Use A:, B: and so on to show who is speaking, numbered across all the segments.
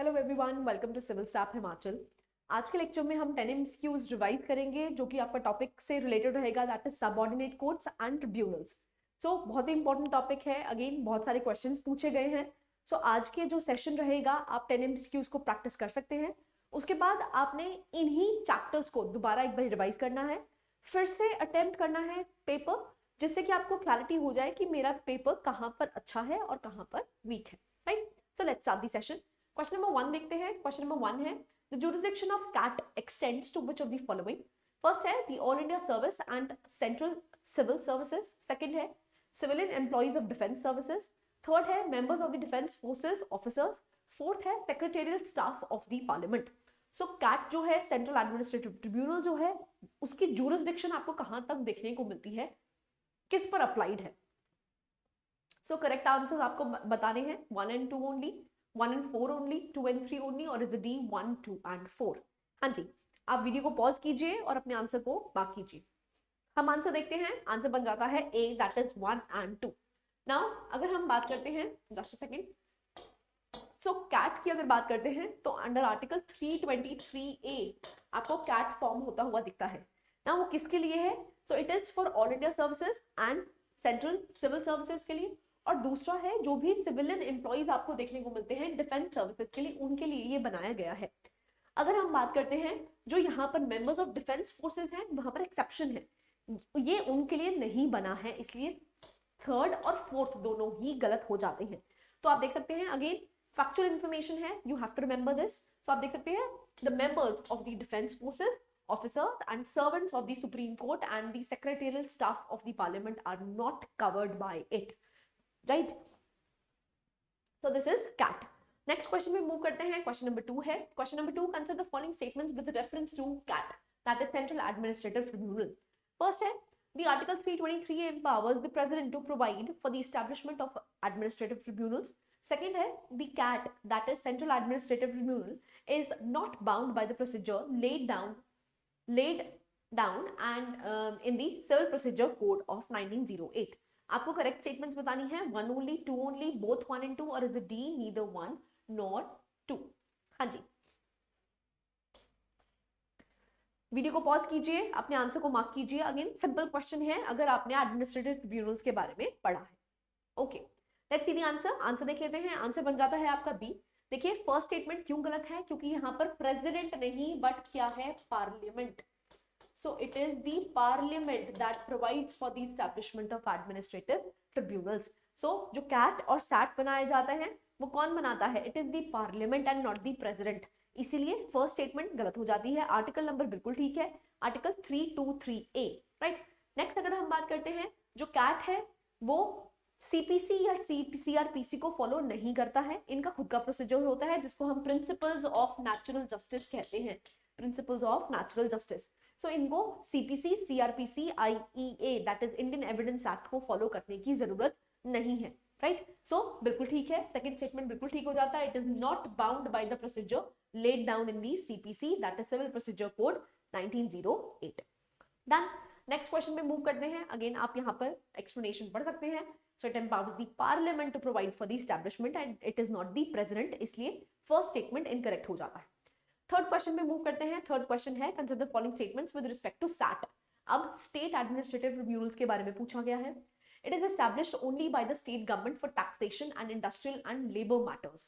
A: Hello everyone, welcome to civil staff Himachal. आज के lecture में हम 10 एमसीक्यूज रिवाइज करेंगे जो कि आपका टॉपिक से रिलेटेड रहेगा, that is subordinate courts and tribunals. So बहुत ही इंपॉर्टेंट टॉपिक है, अगेन बहुत सारे क्वेश्चंस पूछे गए हैं। सो आज के जो सेशन रहेगा आप 10 एमसीक्यूज को प्रैक्टिस कर सकते हैं। उसके बाद आपने इन्हीं चैप्टर्स को दोबारा एक बार रिवाइज करना है, फिर से अटेम्प्ट करना है पेपर, जिससे कि आपको क्लैरिटी हो जाए कि मेरा पेपर कहाँ पर अच्छा है और कहाँ पर वीक है। Right, so let's start the session. Question number 1 देखते हैं। क्वेश्चन नंबर 1 है, the jurisdiction of CAT extends to which of the following? First है the all India service and central civil services. Second है civilian employees of defence services. Third है members of the defence forces officers. Fourth है secretarial staff of the parliament. So CAT जो है, central administrative tribunal जो है, उसकी jurisdiction आपको कहां तक देखने को मिलती है, किस पर अप्लाइड है। सो करेक्ट आंसर आपको बताने हैं 1 and 2 only, 1 and 4 only, 2 and 3 only, और इज डी 1, 2 and 4। हाँ जी, आप वीडियो को पॉज कीजिए और अपने आंसर को मार्क कीजिए। हम आंसर देखते हैं, आंसर बन जाता है A, that is 1 and 2। Now अगर हम बात करते हैं, just a second, so CAT की अगर बात करते हैं तो अंडर आर्टिकल 323A आपको कैट फॉर्म होता हुआ दिखता है ना। वो किसके लिए है? So it is for all India services and central civil services के लिए, और दूसरा है जो भी सिविलियन एम्प्लॉइज आपको देखने को मिलते हैं डिफेंस सर्विसेज के लिए, उनके लिए ये बनाया गया है। अगर हम बात करते हैं जो यहाँ पर मेंबर्स ऑफ डिफेंस फोर्सेज हैं, वहां पर एक्सेप्शन है, ये उनके लिए नहीं बना है, इसलिए थर्ड और फोर्थ दोनों ही गलत हो जाते हैं। तो आप देख सकते हैं, अगेन फैक्चुअल इंफॉर्मेशन है, you have to remember this. So आप देख सकते हैं the members of the defence forces officers and servants of the Supreme Court and the secretarial staff of the Parliament are not covered by it. Right? So this is CAT. Next question में move करते हैं, question number 2 है। Question number 2, consider the following statements with reference to CAT, that is Central Administrative Tribunal. First है, the Article 323 empowers the President to provide for the establishment of administrative tribunals. Second है, the CAT, that is Central Administrative Tribunal, is not bound by the procedure laid down and in the Civil Procedure Code of 1908. आपको correct statements बतानी है, 1 only, 2 only, both 1 and 2, और is D neither 1 nor 2। हाँ जी, video को pause कीजिए, अपने answer को mark कीजिए। अगेन सिंपल क्वेश्चन है, अगर आपने एडमिनिस्ट्रेटिव ट्रिब्यूनल्स के बारे में पढ़ा है। Okay, let's see the answer. Answer देख लेते हैं, आंसर बन जाता है आपका बी। देखिए फर्स्ट स्टेटमेंट क्यों गलत है, क्योंकि यहाँ पर प्रेसिडेंट नहीं बट क्या है, parliament. So it is the parliament that provides for the establishment of administrative tribunals. So जो CAT और SAT बनाए जाते हैं वो कौन बनाता है? It is the parliament and not the president. इसीलिए फर्स्ट स्टेटमेंट गलत हो जाती है। आर्टिकल नंबर बिल्कुल ठीक है, आर्टिकल 323A। राइट, नेक्स्ट अगर हम बात करते हैं, जो CAT है वो CPC या CRPC को फॉलो नहीं करता है, इनका खुद का प्रोसीजर होता है जिसको हम प्रिंसिपल्स ऑफ नेचुरल जस्टिस कहते हैं, प्रिंसिपल्स ऑफ नेचुरल जस्टिस। सो इनको CPC, CRPC, IEA, that is Indian evidence act को फॉलो करने की जरूरत नहीं है। राइट, सो बिल्कुल ठीक है, सेकंड स्टेटमेंट बिल्कुल ठीक हो जाता है। It is not bound by the procedure laid down in the CPC, that is civil procedure code 1908। Done, next question में मूव करते हैं। अगेन आप यहाँ पर एक्सप्लेनेशन पढ़ सकते हैं। So it empowers the parliament to provide for the establishment and it is not the president, इसलिए फर्स्ट स्टेटमेंट इनकरेक्ट हो जाता है। थर्ड क्वेश्चन में मूव करते हैं। थर्ड क्वेश्चन है, consider the following statements with respect to SAT। अब state administrative tribunals के बारे में पूछा गया है। It is established only by the state government for taxation and industrial and labour matters.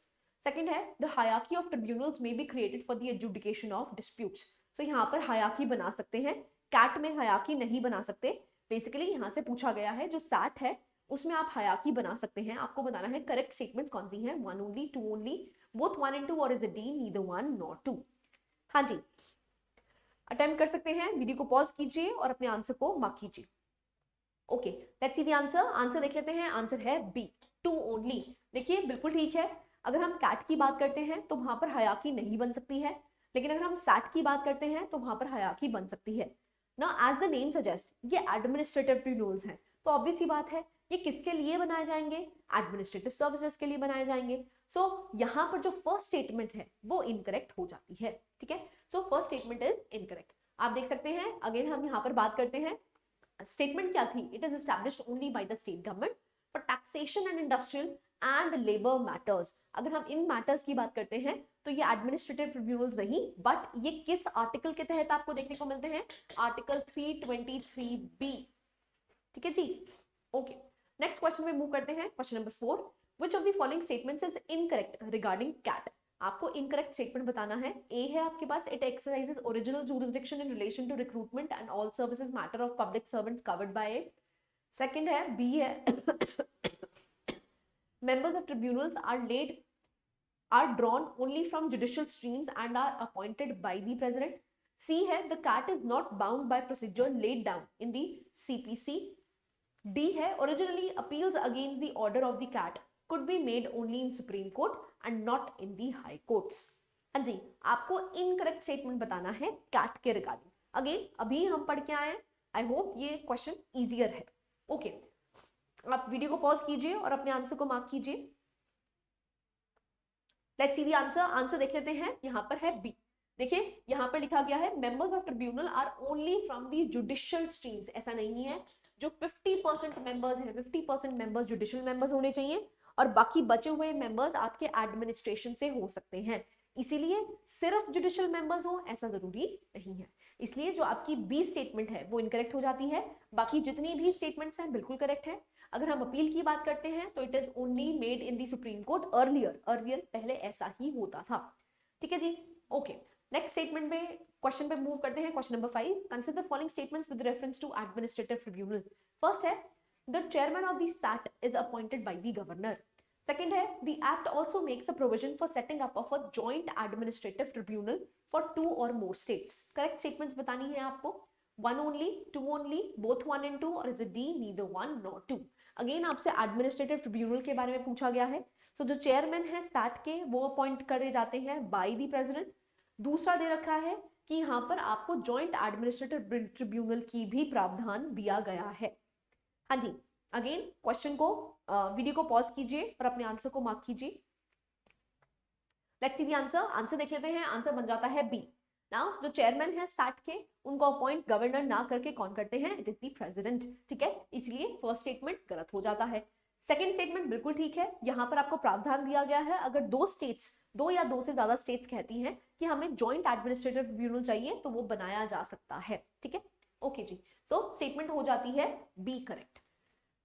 A: Second है, the hierarchy of tribunals may be created for the adjudication of disputes. So यहाँ पर hierarchy बना सकते हैं, कैट में hierarchy नहीं बना सकते। बेसिकली यहाँ से पूछा गया है, जो SAT है उसमें आप हायरार्की बना सकते हैं। आपको बताना है करेक्ट स्टेटमेंट्स कौन सी हैं, 1 only, 2 only, both 1 and 2, और इज डी neither 1 nor 2। हाँ जी, अटेम्प्ट कर सकते हैं, वीडियो को पॉज कीजिए और अपने आंसर को मार्क कीजिए। Okay, let's see the answer. Answer देख लेते हैं, आंसर है बी, 2 only। देखिए बिल्कुल ठीक है, अगर हम कैट की बात करते हैं तो वहां पर हायरार्की नहीं बन सकती है, लेकिन अगर हम SAT की बात करते हैं तो वहां पर हायरार्की बन सकती है ना। एज द नेम सजेस्ट, ये एडमिनिस्ट्रेटिव ट्रिब्यूनल्स हैं, तो ऑब्वियस सी बात है ये किसके लिए बनाए जाएंगे, एडमिनिस्ट्रेटिव सर्विसेज के लिए बनाए जाएंगे। सो यहाँ पर जो फर्स्ट स्टेटमेंट है वो इनकरेक्ट हो जाती है। ठीक है, so first statement is incorrect. आप देख सकते हैं, अगेन हम यहाँ पर बात करते हैं, स्टेटमेंट क्या थी, it is established only by the state government for taxation and industrial and labour matters. अगर हम इन मैटर्स की बात करते हैं तो ये एडमिनिस्ट्रेटिव ट्रिब्यूनल्स नहीं, बट ये किस आर्टिकल के तहत आपको देखने को मिलते हैं, आर्टिकल 323B। ठीक है जी, ओके। नेक्स्ट क्वेश्चन में मूव करते हैं, question number 4, which of the following statements is incorrect regarding CAT. आपको इनकरेक्ट स्टेटमेंट बताना है। ए है आपके पास, it exercises original jurisdiction in relation to recruitment and all services matter of public servants covered by it. Second है, B है, members of tribunals are drawn only from judicial streams and are appointed by the president. C है, the CAT is not bound by procedure laid down in the CPC. D है, originally appeals against the order of the CAT could be made only in Supreme Court and not in the High Courts. हाँ जी, आपको incorrect statement बताना है cat के regarding. Again अभी हम पढ़ के आए, आई होप ये क्वेश्चन इजियर है। ओके, आप वीडियो को पॉज कीजिए और अपने आंसर को मार्क कीजिए। Let's see the answer. Answer देख लेते हैं, यहां पर है बी। देखिए यहां पर लिखा गया है members of tribunal are only from the judicial streams. ऐसा नहीं है, जो 50% मेंबर्स हैं, 50% मेंबर्स जुडिशियल मेंबर्स होने चाहिए और बाकी बचे हुए मेंबर्स आपके एडमिनिस्ट्रेशन से हो सकते हैं। इसीलिए सिर्फ जुडिशियल मेंबर्स हो ऐसा जरूरी नहीं है। इसलिए जो आपकी बी स्टेटमेंट है वो इनकरेक्ट हो जाती है, बाकी जितनी भी स्टेटमेंट्स हैं बिल्कुल करेक्ट है। अगर हम अपील की बात करते हैं तो it is only made in the supreme court earlier पहले ऐसा ही होता था। ठीक है जी, ओके। नेक्स्ट स्टेटमेंट में क्वेश्चन पे मूव करते हैं, question number 5, consider the following statements with reference to administrative tribunal. First है, the chairman of the SAT is appointed by the governor. Second है, the act also makes a provision for setting up of a joint administrative tribunal for 2 और more states. Correct statements बतानी है आपको, 1 only, 2 only, both 1 and 2, or is it D, neither 1 nor 2। Again आपसे administrative tribunal के बारे में पूछा गया है। सो जो चेयरमैन है सैट के वो अपॉइंट करे जाते हैं बाय द प्रेसिडेंट। दूसरा दे रखा है कि यहाँ पर आपको जॉइंट एडमिनिस्ट्रेटिव ट्रिब्यूनल की भी प्रावधान दिया गया है। हाँ जी, अगेन क्वेश्चन को वीडियो को पॉज कीजिए और अपने आंसर को मार्क कीजिए। Let's see the answer. Answer देख लेते हैं, आंसर बन जाता है बी। नाउ जो चेयरमैन है स्टार्ट के, उनको अपॉइंट गवर्नर ना करके कौन करते हैं, इट इज द प्रेसिडेंट। ठीक है, इसलिए फर्स्ट स्टेटमेंट गलत हो जाता है। सेकंड स्टेटमेंट बिल्कुल ठीक है, यहाँ पर आपको प्रावधान दिया गया है अगर दो या दो से ज्यादा स्टेट्स कहती हैं कि हमें जॉइंट एडमिनिस्ट्रेटिव ट्रिब्यूनल चाहिए तो वो बनाया जा सकता है। ठीक है, ओके जी। सो स्टेटमेंट हो जाती है बी करेक्ट।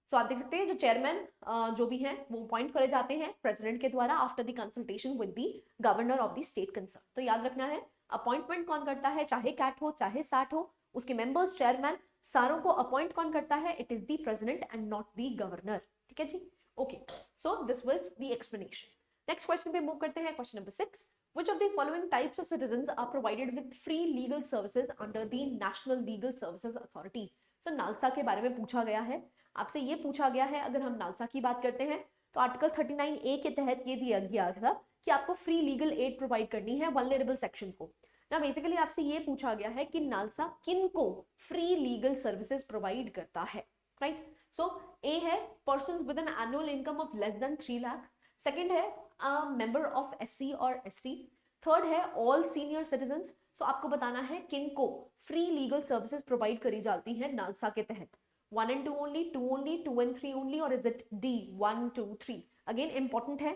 A: सो आप देख सकते हैं जो चेयरमैन जो भी हैं वो अपॉइंट करे जाते हैं प्रेसिडेंट के द्वारा after the consultation with the governor of the state concern. तो याद रखना है अपॉइंटमेंट कौन करता है, चाहे कैट हो चाहे सैट हो, उसके मेंबर्स चेयरमैन सारों को अपॉइंट कौन करता है, it is the president and not the governor. ठीक है जी, okay. So this was the explanation. Next question पे मूव करते हैं, question number 6, which of the following types of citizens are provided with free legal services under the National Legal Services Authority। so NALSA के बारे में पूछा गया है, आपसे ये पूछा गया है अगर हम नालसा की बात करते हैं तो आर्टिकल 39A के तहत ये दिया गया था कि आपको फ्री लीगल एड प्रोवाइड करनी है वल्नरेबल सेक्शन को। ना बेसिकली आपसे ये पूछा गया है कि नालसा किन को फ्री लीगल सर्विसेज प्रोवाइड करता है, राइट। सो ए है persons with an annual income of less than 3 lakh. Second है मेंबर ऑफ एससी और एसटी। थर्ड है ऑल सीनियर सिटीजन्स। सो आपको बताना है किन को फ्री लीगल सर्विसेज प्रोवाइड करी जाती है नालसा के तहत, 1 and 2 only, 2 only, 2 and 3 only, or is it D, 1, 2, 3। Again important है,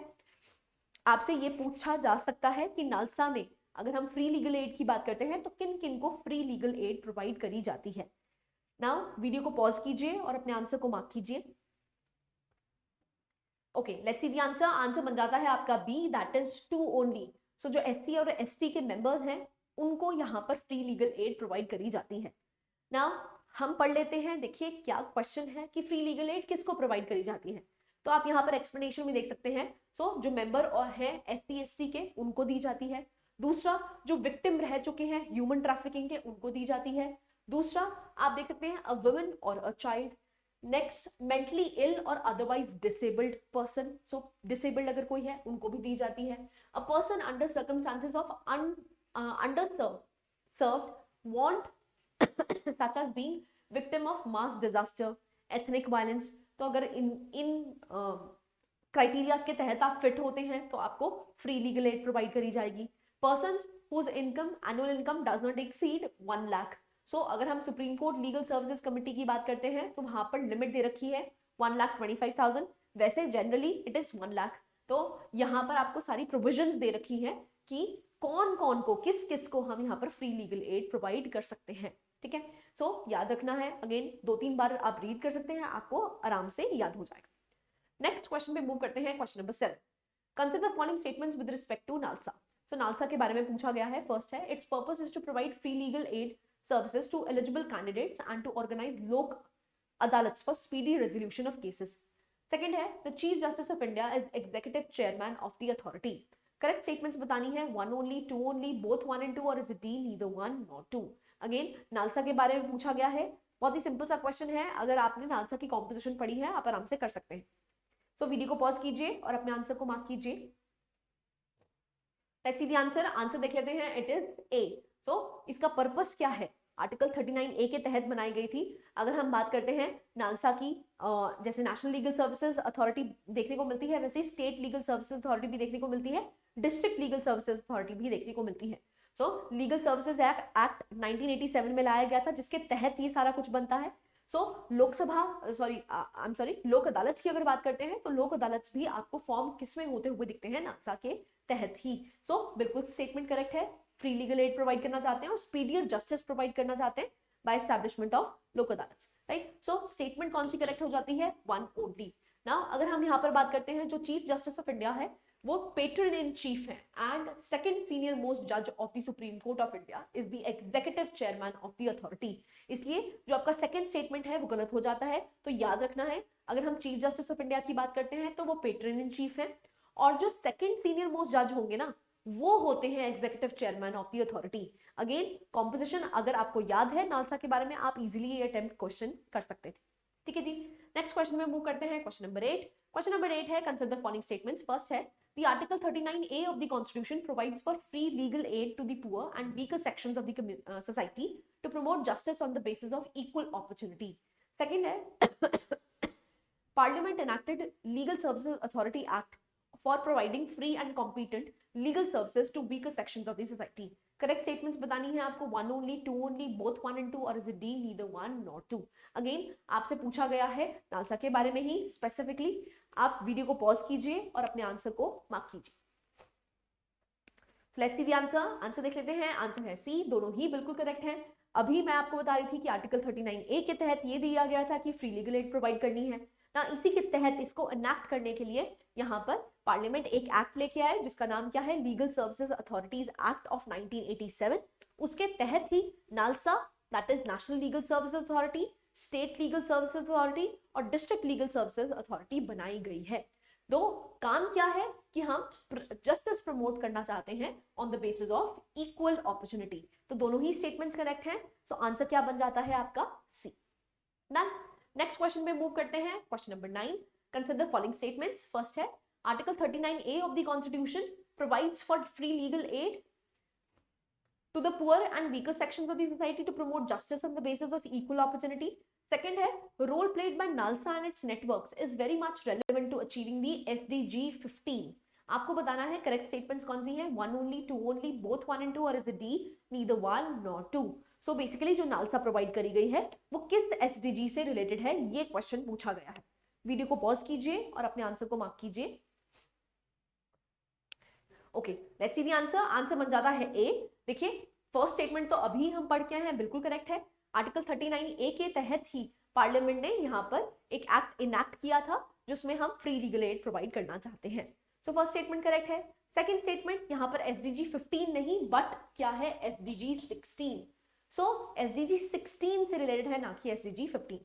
A: आपसे ये पूछा जा सकता है कि नालसा में अगर हम फ्री लीगल एड की बात करते हैं तो किन किन को फ्री लीगल एड प्रोवाइड करी जाती है। नाउ वीडियो को पॉज कीजिए और अपने आंसर को मार्क कीजिए। Okay, let's see the answer. Answer बन जाता है आपका बी, दैट इज 2 ओनली। सो जो एससी और एसटी के मेंबर्स हैं उनको यहाँ पर फ्री लीगल एड प्रोवाइड करी जाती है। नाउ हम पढ़ लेते हैं, देखिए क्या क्वेश्चन है कि फ्री लीगल एड किसको प्रोवाइड करी जाती है। तो आप यहाँ पर एक्सप्लेनेशन में देख सकते हैं। सो जो मेंबर और है एससी एसटी के उनको दी जाती है। दूसरा जो विक्टिम रह चुके हैं ह्यूमन ट्रैफिकिंग के उनको दी जाती है। दूसरा आप देख सकते हैं अ वुमन और a child. Next mentally ill और otherwise disabled person. So disabled अगर कोई है उनको भी दी जाती है। A person under circumstances of under served want such as being victim of mass disaster, ethnic violence। तो अगर इन क्राइटेरियाज के तहत आप फिट होते हैं तो आपको फ्री लीगल एड प्रोवाइड करी जाएगी। Persons whose income annual income does not exceed 1 lakh. So अगर हम supreme court legal services committee की बात करते हैं तो वहां पर लिमिट दे रखी है 1,25,000, वैसे जनरली इट इज 1 लाख। तो यहाँ पर आपको सारी प्रोविजंस दे रखी हैं कि कौन कौन को, किस किस को हम यहाँ पर फ्री लीगल एड प्रोवाइड कर सकते हैं, ठीक है। सो याद रखना है, अगेन 2-3 बार आप रीड कर सकते हैं, आपको आराम से याद हो जाएगा। नेक्स्ट क्वेश्चन पे मूव करते हैं, question number 7। Consider the following statements with respect to NALSA. So NALSA के बारे में पूछा गया है। फर्स्ट है, its purpose is to provide free legal aid services to eligible candidates and to organize lok adalats for speedy resolution of cases. Second है, the Chief Justice of India is executive chairman of the authority. Correct statements बतानी है, one only, two only, both one and two, or is it D, neither one nor two. Again, NALSA के बारे में पूछा गया है, बहुत ही simple सा क्वेश्चन है, अगर आपने नालसा की कॉम्पोजिशन पढ़ी है आप आराम से कर सकते हैं। सो वीडियो को पॉज कीजिए और अपने आंसर को मार्क कीजिए। Let's see the answer. Answer देख लेते हैं, इट इज ए। सो इसका पर्पस क्या है, आर्टिकल 39A के तहत बनाई गई थी। अगर हम बात करते हैं नालसा की, जैसे नेशनल लीगल सर्विसेज अथॉरिटी देखने को मिलती है, वैसे स्टेट लीगल सर्विसेज अथॉरिटी भी देखने को मिलती है, डिस्ट्रिक्ट लीगल सर्विसेज अथॉरिटी भी देखने को मिलती है। सो लीगल सर्विसेज एक्ट 1987 में लाया गया था, जिसके तहत ये सारा कुछ बनता है। लोक अदालत की अगर बात करते हैं तो लोक अदालत भी आपको फॉर्म किसमें होते हुए दिखते हैं, नालसा के तहत ही। बिल्कुल स्टेटमेंट करेक्ट है, फ्री लीगल एड प्रोवाइड करना चाहते हैं और स्पीडियर जस्टिस प्रोवाइड करना चाहते हैं बाय एस्टैब्लिशमेंट ऑफ लोक अदालत, राइट। स्टेटमेंट कौन सी करेक्ट हो जाती है, 1 ओनली। नाउ अगर हम यहाँ पर बात करते हैं, जो चीफ जस्टिस ऑफ इंडिया है वो पेट्रन इन चीफ है एंड सेकंड सीनियर मोस्ट जज of the supreme court of India is the executive chairman of the authority. इसलिए जो आपका सेकंड स्टेटमेंट है वो गलत हो जाता है। तो याद रखना है, अगर हम चीफ जस्टिस ऑफ इंडिया की बात करते हैं तो वो पेट्रन इन चीफ है, और जो सेकंड सीनियर मोस्ट जज होंगे ना, वो होते हैं executive chairman of the authority. Again composition अगर आपको याद है नालसा के बारे में, आप इजीली ये अटेम्प्ट क्वेश्चन कर सकते थे, ठीक है जी। नेक्स्ट क्वेश्चन में मूव करते हैं, क्वेश्चन नंबर 8। क्वेश्चन नंबर 8 है, consider the following statements. First है, the article 39A of the constitution provides for free legal aid to the poor and weaker sections of the society to promote justice on the basis of equal opportunity. Second है, parliament enacted legal services authority act for providing free and competent legal services to weaker sections of the society. Correct statements बतानी है आपको, 1 only, 2 only, both 1 and 2, or is it D, neither 1 nor 2. Again आपसे पूछा गया है NALSA के बारे में ही स्पेसिफिकली। आप वीडियो को पॉज कीजिए और अपने आंसर को मार्क कीजिए। Let's see the answer. Answer देख लेते हैं, आंसर है सी, दोनों ही बिल्कुल करेक्ट हैं। अभी मैं आपको बता रही थी कि आर्टिकल 39A के तहत ये दिया गया था कि फ्री लीगल एड प्रोवाइड करनी है ना, इसी के तहत इसको एनैक्ट करने के लिए यहाँ पर पार्लियामेंट एक एक्ट लेके आए जिसका नाम क्या है, legal services authorities act of 1987। उसके तहत ही NALSA, that is national legal services authority, state legal services authority और डिस्ट्रिक्ट लीगल सर्विसेज अथॉरिटी बनाई गई है। दो काम क्या है कि हम जस्टिस प्रमोट करना चाहते हैं on the basis of equal opportunity. तो दोनों ही स्टेटमेंट्स करेक्ट हैं। सो आंसर क्या बन जाता है आपका, सी। डन। नेक्स्ट क्वेश्चन पे मूव करते हैं, question number 9। Consider following statements. First है, article 39A of the constitution provides for free legal aid to the poor and weaker sections of the society to promote justice on the basis of equal opportunity. Second है, role played by NALSA and its networks is very much relevant to achieving the SDG 15. आपको बताना है correct statements कौन सी हैं, 1 only, 2 only, both 1 and 2, or is it D, neither 1 nor 2. So basically जो NALSA provide करी गई है वो किस SDG से रिलेटेड है, ये क्वेश्चन पूछा गया है। वीडियो को पॉज कीजिए और अपने आंसर को मार्क कीजिए। Okay, let's see the answer. Answer बन जाता है ए। देखिए फर्स्ट स्टेटमेंट तो अभी हम पढ़ के आए हैं, बिल्कुल करेक्ट है। आर्टिकल 39A के तहत ही पार्लियामेंट ने यहाँ पर एक एक्ट इनैक्ट किया था जिसमें हम फ्री लीगल एड प्रोवाइड करना चाहते हैं। सो फर्स्ट स्टेटमेंट करेक्ट है। सेकंड स्टेटमेंट यहाँ पर SDG 15 नहीं बट क्या है, SDG 16। सो SDG 16 से रिलेटेड है, ना कि SDG 15।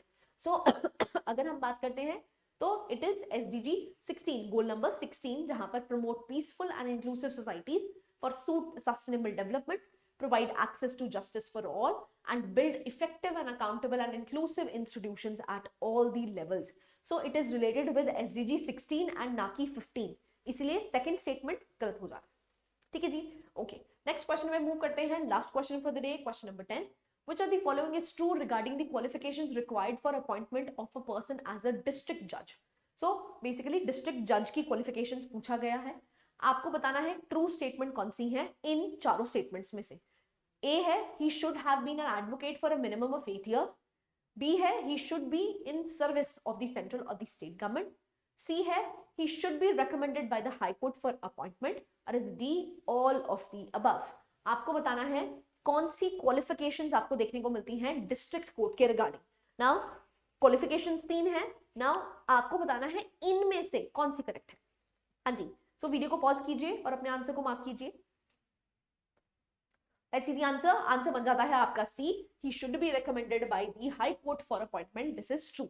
A: सो अगर हम बात करते हैं तो it is SDG 16, goal number 16, जहां पर promote peaceful and inclusive societies for sustainable development, provide access to justice for all, and build effective and accountable and inclusive institutions at all the levels. So it is related with SDG 16 and ना कि 15, इसलिए second statement गलत हो जाता है। ठीक है जी, ओके। नेक्स्ट क्वेश्चन में मूव करते हैं, last question for the day, question number 10। Which of the following is true regarding the qualifications required for appointment of a person as a district judge? So basically district judge की qualifications पूछा गया है। आपको बताना है true statement कौन सी है इन चारों स्टेटमेंट्स में से। ए है, he should have been an advocate for a minimum of 8 years. B है he should be in service of the central or the state government, C है he should be recommended by the high court for appointment, or is D all of the above. आपको बताना है कौन सी qualifications आपको देखने को मिलती हैं डिस्ट्रिक्ट कोर्ट के रिगार्डिंग। नाउ क्वालिफिकेशंस 3 है, नाउ आपको बताना है इनमें से कौन सी करेक्ट है। हाँ जी, सो वीडियो को पॉज कीजिए और अपने आंसर को मार्क कीजिए। Let's see the answer. Answer बन जाता है आपका C, he should be recommended by the high court for appointment, this is true.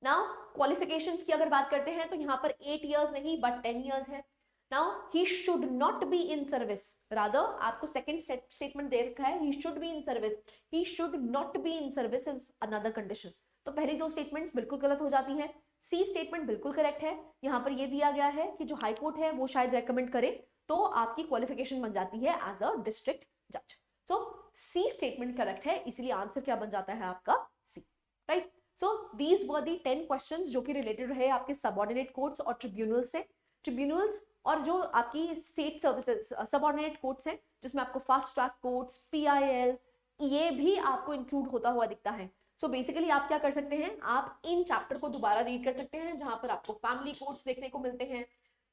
A: Now qualifications की अगर बात करते हैं तो यहाँ पर 8 इयर्स नहीं बट 10 इयर्स है। Now he should not be in service, rather आपको सेकंड स्टेटमेंट दे रखा है he should be in service, he should not be in service is another condition. तो पहली दो स्टेटमेंट्स बिल्कुल गलत हो जाती हैं। सी स्टेटमेंट बिल्कुल करेक्ट है। यहाँ पर ये दिया गया है कि जो हाई कोर्ट है वो शायद रेकमेंड करे तो आपकी क्वालिफिकेशन बन जाती है एज अ डिस्ट्रिक्ट जज। सो सी स्टेटमेंट करेक्ट है, इसलिए आंसर क्या बन जाता है आपका C, right. So these were the 10 questions जो कि रिलेटेड रहे आपके सबऑर्डिनेट कोर्ट्स और ट्रिब्यूनल से। ट्रिब्यूनल्स और जो आपकी स्टेट सर्विसेज सबऑर्डिनेट कोर्ट्स हैं जिसमें आपको फास्ट ट्रैक कोर्ट्स, पीआईएल, ये भी आपको इंक्लूड होता हुआ दिखता है। सो बेसिकली आप क्या कर सकते हैं, आप इन चैप्टर को दोबारा रीड कर सकते हैं जहां पर आपको फैमिली कोर्ट्स देखने को मिलते हैं,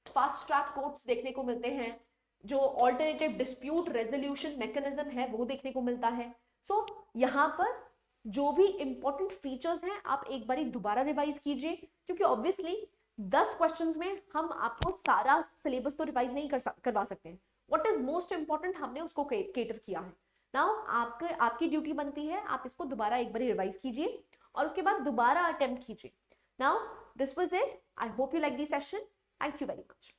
A: फास्ट ट्रैक कोर्ट्स देखने को मिलते हैं, जो ऑल्टरनेटिव डिस्प्यूट रेजोल्यूशन मैकेनिज्म है वो देखने को मिलता है। सो यहाँ पर जो भी इंपॉर्टेंट फीचर्स हैं आप एक बारी दोबारा रिवाइज कीजिए, क्योंकि ऑब्वियसली 10 क्वेश्चंस में हम आपको सारा सिलेबस तो रिवाइज नहीं करवा सकते हैं। व्हाट इज मोस्ट इंपॉर्टेंट हमने उसको केटर किया है। नाउ आपकी ड्यूटी बनती है आप इसको दोबारा एक बारी रिवाइज कीजिए और उसके बाद दोबारा अटेम्प्ट कीजिए। Now this was it, I hope you like this session, thank you very much.